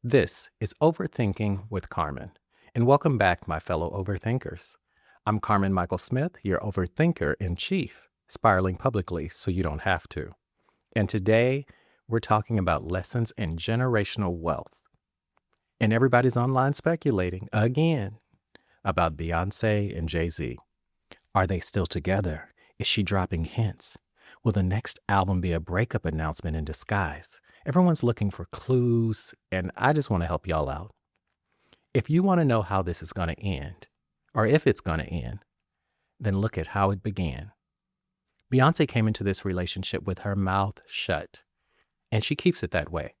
This is Overthinking with Carmen, and welcome back, my fellow overthinkers. I'm Carmen Michael Smith, your overthinker in chief, spiraling publicly so you don't have to. And today, we're talking about lessons in generational wealth. And everybody's online speculating again about Beyonce and Jay-Z. Are they still together? Is she dropping hints? Will the next album be a breakup announcement in disguise? Everyone's looking for clues, and I just want to help y'all out. If you want to know how this is going to end, or if it's going to end, then look at how it began. Beyonce came into this relationship with her mouth shut, and she keeps it that way.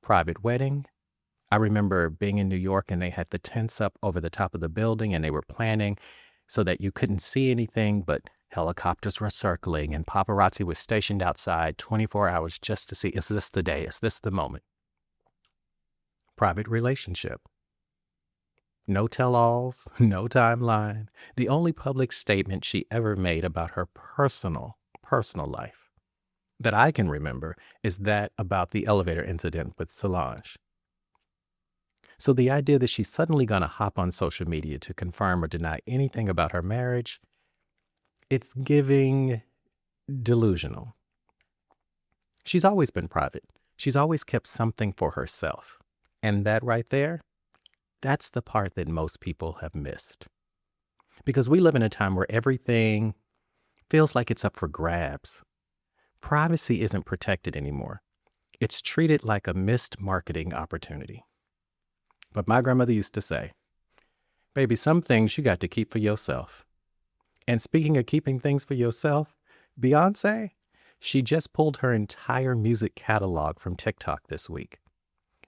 Private wedding. I remember being in New York and they had the tents up over the top of the building and they were planning so that you couldn't see anything, but helicopters were circling and paparazzi was stationed outside 24 hours just to see, is this the day? Is this the moment? Private relationship. No tell-alls, no timeline. The only public statement she ever made about her personal life that I can remember is that about the elevator incident with Solange. So the idea that she's suddenly going to hop on social media to confirm or deny anything about her marriage, it's giving delusional. She's always been private. She's always kept something for herself. And that right there, that's the part that most people have missed. Because we live in a time where everything feels like it's up for grabs. Privacy isn't protected anymore. It's treated like a missed marketing opportunity. But my grandmother used to say, baby, some things you got to keep for yourself. And speaking of keeping things for yourself, Beyonce, she just pulled her entire music catalog from TikTok this week.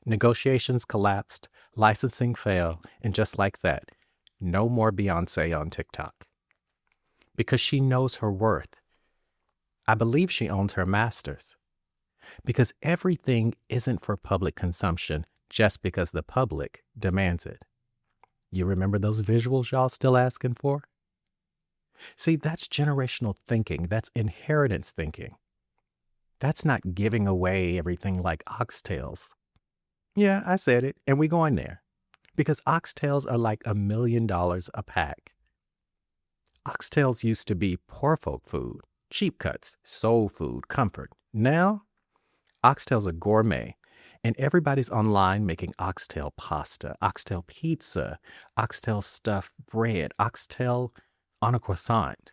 Negotiations collapsed, licensing failed, and just like that, no more Beyonce on TikTok. Because she knows her worth. I believe she owns her masters. Because everything isn't for public consumption just because the public demands it. You remember those visuals y'all still asking for? See, that's generational thinking. That's inheritance thinking. That's not giving away everything like Oxtails. Yeah, I said it, and we going there. Because Oxtails are like $1 million a pack. Oxtails used to be poor folk food, cheap cuts, soul food, comfort. Now, Oxtails are gourmet. And everybody's online making oxtail pasta, oxtail pizza, oxtail stuffed bread, oxtail on a croissant.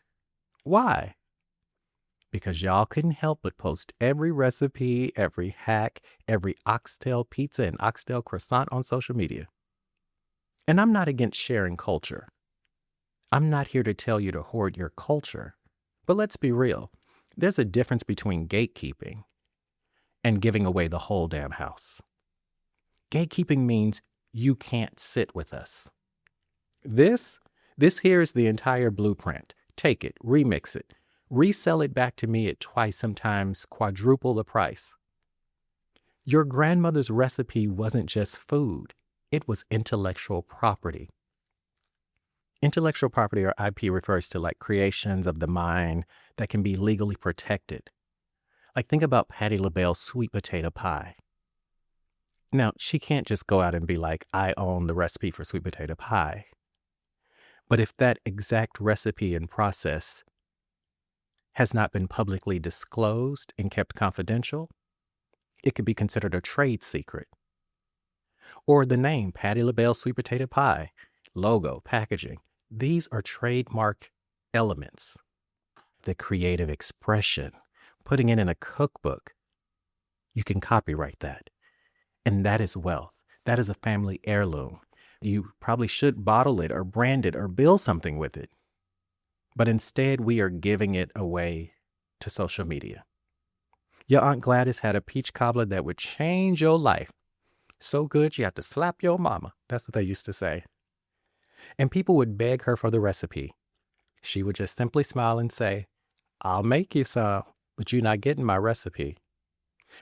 Why? Because y'all couldn't help but post every recipe, every hack, every oxtail pizza and oxtail croissant on social media. And I'm not against sharing culture. I'm not here to tell you to hoard your culture. But let's be real. There's a difference between gatekeeping and giving away the whole damn house. Gatekeeping means you can't sit with us. This here is the entire blueprint. Take it, remix it, resell it back to me at twice, sometimes quadruple the price. Your grandmother's recipe wasn't just food. It was intellectual property. Intellectual property or IP refers to like creations of the mind that can be legally protected. Like think about Patti LaBelle's sweet potato pie. Now, she can't just go out and be like, I own the recipe for sweet potato pie. But if that exact recipe and process has not been publicly disclosed and kept confidential, it could be considered a trade secret. Or the name Patti LaBelle sweet potato pie, logo, packaging, these are trademark elements. The creative expression, putting it in a cookbook, you can copyright that. And that is wealth. That is a family heirloom. You probably should bottle it or brand it or build something with it. But instead, we are giving it away to social media. Your Aunt Gladys had a peach cobbler that would change your life. So good, you have to slap your mama. That's what they used to say. And people would beg her for the recipe. She would just simply smile and say, I'll make you some, but you're not getting my recipe.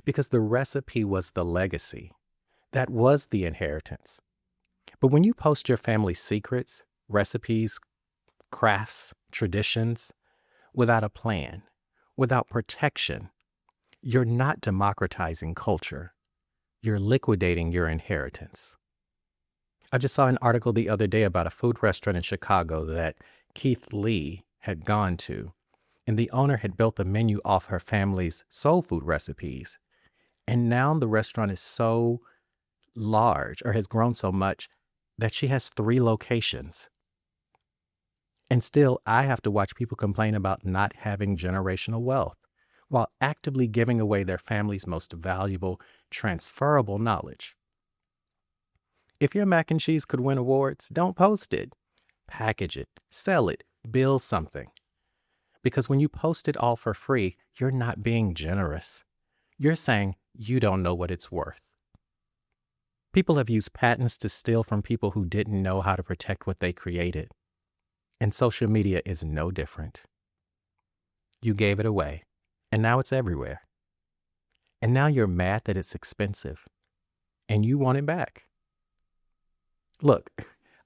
Because the recipe was the legacy. That was the inheritance. But when you post your family's secrets, recipes, crafts, traditions, without a plan, without protection, you're not democratizing culture. you're liquidating your inheritance. I just saw an article the other day about a food restaurant in Chicago that Keith Lee had gone to, and the owner had built the menu off her family's soul food recipes. And now the restaurant is so large, or has grown so much, that she has 3 locations. And still, I have to watch people complain about not having generational wealth while actively giving away their family's most valuable, transferable knowledge. If your mac and cheese could win awards, don't post it. Package it, sell it, build something. Because when you post it all for free, you're not being generous. You're saying you don't know what it's worth. People have used patents to steal from people who didn't know how to protect what they created. And social media is no different. You gave it away, and now it's everywhere. And now you're mad that it's expensive, and you want it back. Look,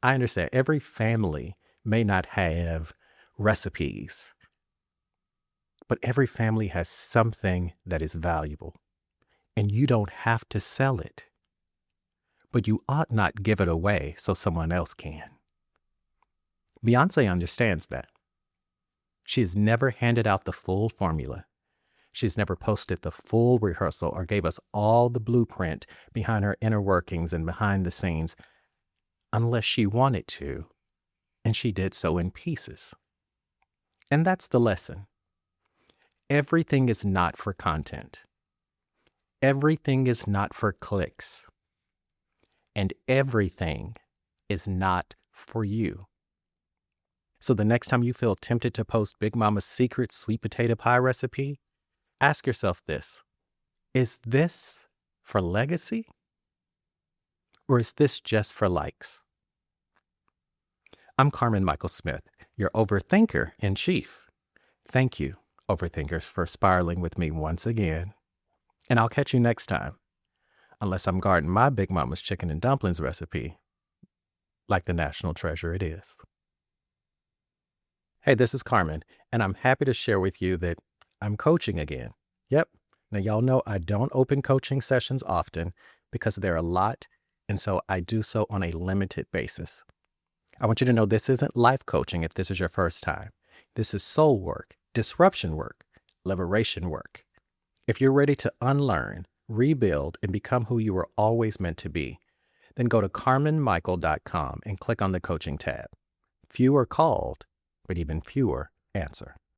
I understand every family may not have recipes, but every family has something that is valuable, and you don't have to sell it. But you ought not give it away so someone else can. Beyonce understands that. She has never handed out the full formula. She's never posted the full rehearsal or gave us all the blueprint behind her inner workings and behind the scenes, unless she wanted to, and she did so in pieces. And that's the lesson. Everything is not for content. Everything is not for clicks. And everything is not for you. So the next time you feel tempted to post Big Mama's secret sweet potato pie recipe, ask yourself this: is this for legacy? Or is this just for likes? I'm Carmen Michael Smith, your overthinker in chief. Thank you, overthinkers, for spiraling with me once again. And I'll catch you next time, unless I'm guarding my Big Mama's chicken and dumplings recipe like the national treasure it is. Hey, this is Carmen, and I'm happy to share with you that I'm coaching again. Yep. Now, y'all know I don't open coaching sessions often because they're a lot, and so I do so on a limited basis. I want you to know this isn't life coaching if this is your first time. This is soul work, disruption work, liberation work. If you're ready to unlearn, rebuild, and become who you were always meant to be, then go to carmenmichael.com and click on the coaching tab. Few are called, but even fewer answer.